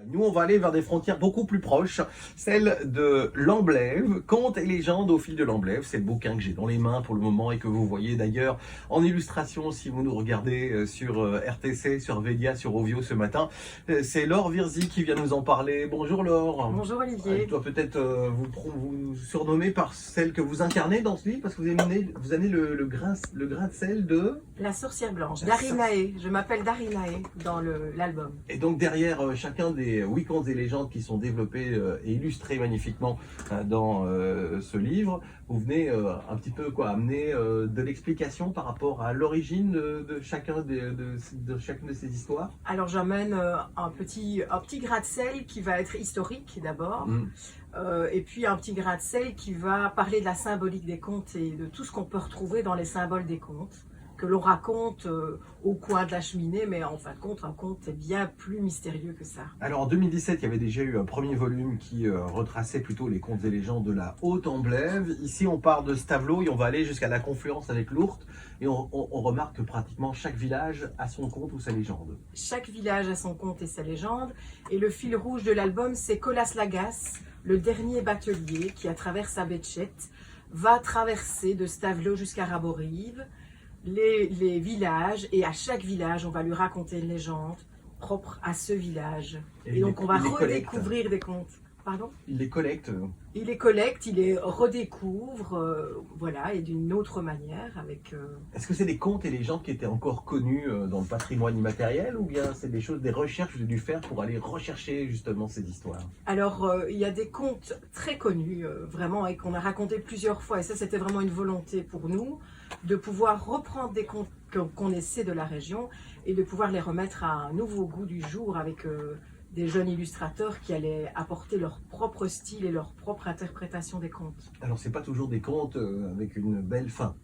Nous, on va aller vers des frontières beaucoup plus proches, celle de l'Amblève, Contes et légendes au fil de l'Amblève. C'est le bouquin que j'ai dans les mains pour le moment et que vous voyez d'ailleurs en illustration si vous nous regardez sur RTC, sur Védia, sur Ovio ce matin. C'est Laure Virzy qui vient nous en parler. Bonjour Laure. Bonjour Olivier. Je dois peut-être vous surnommer par celle que vous incarnez dans ce livre parce que vous avez le grain de sel de... La sorcière blanche, Darinae. Je m'appelle Darinae dans l'album. Et donc derrière chacun des 8 contes et légendes qui sont développés et illustrés magnifiquement dans ce livre, vous venez un petit peu amener de l'explication par rapport à l'origine de chacune de ces histoires. Alors j'amène un petit grain de sel qui va être historique d'abord, et puis un petit grain de sel qui va parler de la symbolique des contes et de tout ce qu'on peut retrouver dans les symboles des contes, que l'on raconte au coin de la cheminée, mais en fin de compte, un conte est bien plus mystérieux que ça. Alors en 2017, il y avait déjà eu un premier volume qui retraçait plutôt les contes et légendes de la Haute-Amblève. Ici, on part de Stavelot et on va aller jusqu'à la confluence avec l'Ourthe. Et on remarque que pratiquement chaque village a son conte ou sa légende. Chaque village a son conte et sa légende. Et le fil rouge de l'album, c'est Colas-Lagasse, le dernier batelier qui, à travers sa béchette, va traverser de Stavelot jusqu'à Raborive les villages, et à chaque village, on va lui raconter une légende propre à ce village. Et donc, on va redécouvrir des contes. Pardon ? Il les collecte. Il les collecte, il les redécouvre, voilà, et d'une autre manière. Est-ce que c'est des contes et légendes qui étaient encore connus dans le patrimoine immatériel, ou bien c'est des recherches que vous avez dû faire pour aller rechercher justement ces histoires? Alors, il y a des contes très connus, vraiment, et qu'on a racontés plusieurs fois, et ça, c'était vraiment une volonté pour nous, de pouvoir reprendre des contes qu'on connaissait de la région, et de pouvoir les remettre à un nouveau goût du jour avec des jeunes illustrateurs qui allaient apporter leur propre style et leur propre interprétation des contes. Alors, c'est pas toujours des contes avec une belle fin.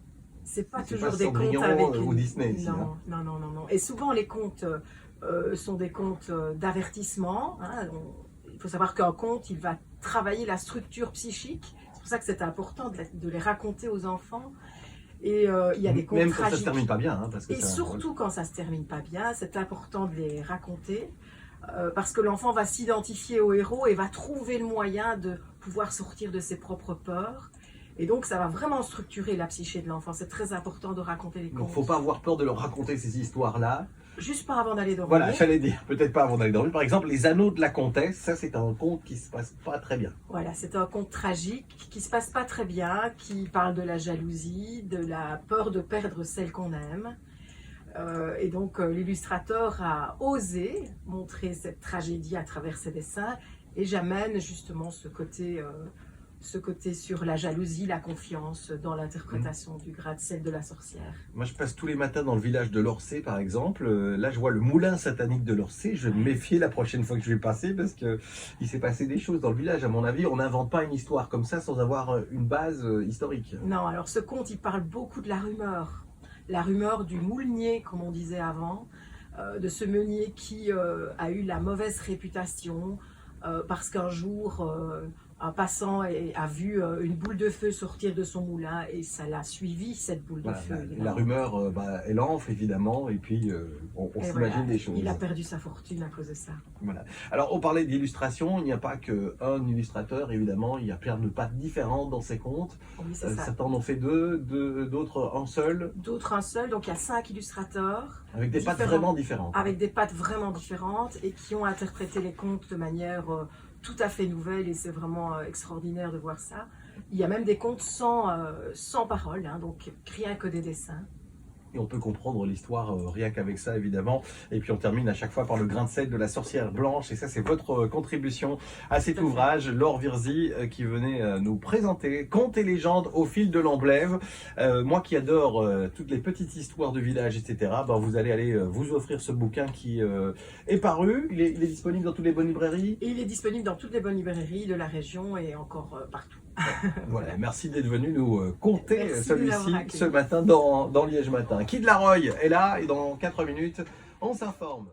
C'est pas toujours des contes avec ou Disney. Ici, non, hein. non. Et souvent, les contes sont des contes d'avertissement. Il faut savoir qu'un conte, il va travailler la structure psychique. C'est pour ça que c'est important de les raconter aux enfants. Et il y a des contes même tragiques. Quand ça se termine pas bien. Et surtout quand ça se termine pas bien, c'est important de les raconter. Parce que l'enfant va s'identifier au héros et va trouver le moyen de pouvoir sortir de ses propres peurs. Et donc, ça va vraiment structurer la psyché de l'enfant. C'est très important de raconter les contes. Donc, il ne faut pas avoir peur de leur raconter ces histoires-là. Juste pas avant d'aller dormir. Voilà, j'allais dire, peut-être pas avant d'aller dormir. Par exemple, Les Anneaux de la Comtesse, ça c'est un conte qui se passe pas très bien. Voilà, c'est un conte tragique qui se passe pas très bien, qui parle de la jalousie, de la peur de perdre celle qu'on aime. Et donc l'illustrateur a osé montrer cette tragédie à travers ses dessins, et j'amène justement ce côté sur la jalousie, la confiance dans l'interprétation du grain de sel de la sorcière. Moi je passe tous les matins dans le village de Lorcé par exemple, là je vois le moulin satanique de Lorcé, je vais me méfier la prochaine fois que je vais passer parce qu'il s'est passé des choses dans le village. À mon avis, on n'invente pas une histoire comme ça sans avoir une base historique. Non, alors ce conte il parle beaucoup de la rumeur du moulinier, comme on disait avant, de ce meunier qui a eu la mauvaise réputation parce qu'un jour, un passant a vu une boule de feu sortir de son moulin et ça l'a suivi, cette boule de feu. La rumeur, elle enfle évidemment, et puis on s'imagine des choses. Il a perdu sa fortune à cause de ça. Voilà. Alors, on parlait d'illustration, il n'y a pas qu'un illustrateur, évidemment, il y a plein de pattes différentes dans ces contes. Oui, c'est ça. Certains en ont fait deux, d'autres un seul. D'autres un seul, donc il y a 5 illustrateurs. Avec des pattes vraiment différentes. Avec des pattes vraiment différentes et qui ont interprété les contes de manière tout à fait nouvelle, et c'est vraiment extraordinaire de voir ça. Il y a même des contes sans paroles, donc rien que des dessins. Et on peut comprendre l'histoire rien qu'avec ça, évidemment. Et puis on termine à chaque fois par le grain de sel de la sorcière blanche. Et ça, c'est votre contribution à cet ouvrage, Laure Virzy, qui venait nous présenter Contes et légendes au fil de l'Amblève. Moi qui adore toutes les petites histoires de village, etc., vous allez aller vous offrir ce bouquin qui est paru. Il est disponible dans toutes les bonnes librairies. Et il est disponible dans toutes les bonnes librairies de la région et encore partout. Voilà, merci d'être venu nous conter celui-ci ce matin dans Liège Matin. Qui de la Roye est là, et dans 4 minutes, on s'informe.